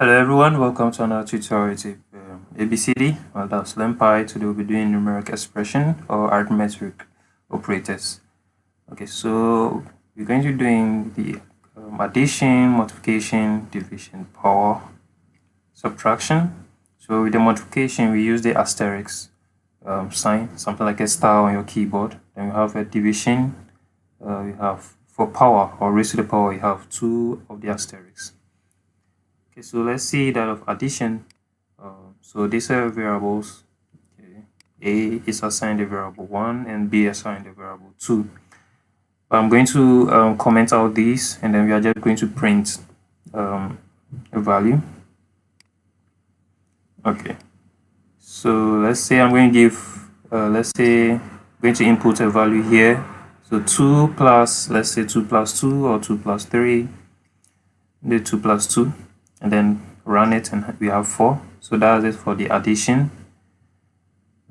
Hello everyone, welcome to another tutorial with ABCD. Well, that's LearnPy. Today we'll be doing numeric expression or arithmetic operators. Okay, so we're going to be doing the addition, multiplication, division, power, subtraction. So with the multiplication, we use the asterisk sign, something like a star on your keyboard. Then we have a division. We have for power or raised to the power, you have two of the asterisks. Okay, so let's see that of addition. So these are variables. Okay. A is assigned a variable 1 and B assigned a variable 2. But I'm going to comment out these, and then we are just going to print a value. Okay, so let's say I'm going to give, let's say I'm going to input a value here. So 2 plus, let's say 2 plus 2 or 2 plus 3, the 2 plus 2. And then run it and we have 4. So that's it for the addition.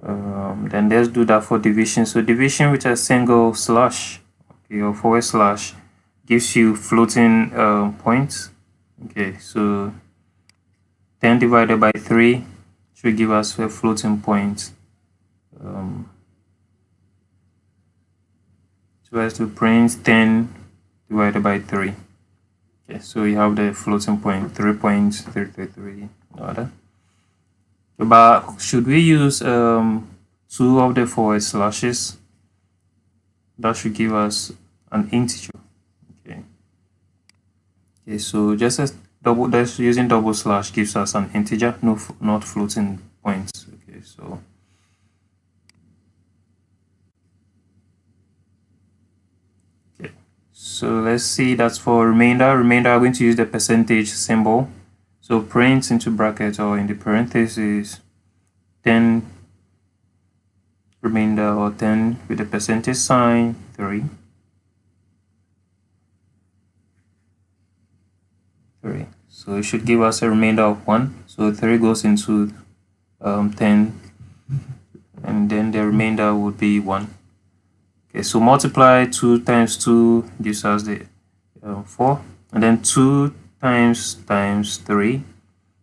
Then let's do that for division. So division with a single slash, okay, or forward slash, gives you floating points. Okay, so 10 divided by 3 should give us a floating point. So as to print 10 divided by 3. Okay, so we have the floating point 3.333 order. But should we use 2 of the forward slashes? That should give us an integer. Okay. Okay, so just as using double slash gives us an integer, not floating points. Okay, so So let's see, that's for remainder. Remainder, I'm going to use the percentage symbol. So print into bracket or in the parentheses 10 remainder or 10 with the percentage sign 3. So it should give us a remainder of 1. So 3 goes into 10, and then the remainder would be 1. Okay, so multiply 2 times 2 gives us the 4, and then 2 times 3.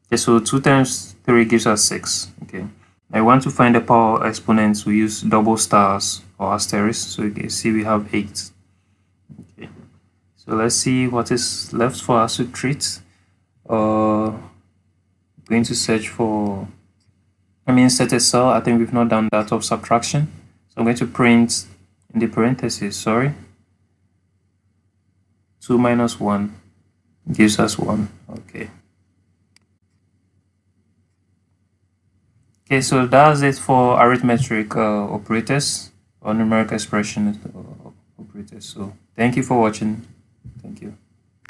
Okay, so 2 times 3 gives us 6. Okay, I want to find the power exponents. We use double stars or asterisks. So you can see we have 8. Okay, so let's see what is left for us to treat. Going to search for, set a cell. I think we've not done that of subtraction. So I'm going to print in the parentheses, 2 minus 1 gives us 1. Okay. Okay, so that's it for arithmetic operators or numeric expression operators. So thank you for watching. Thank you.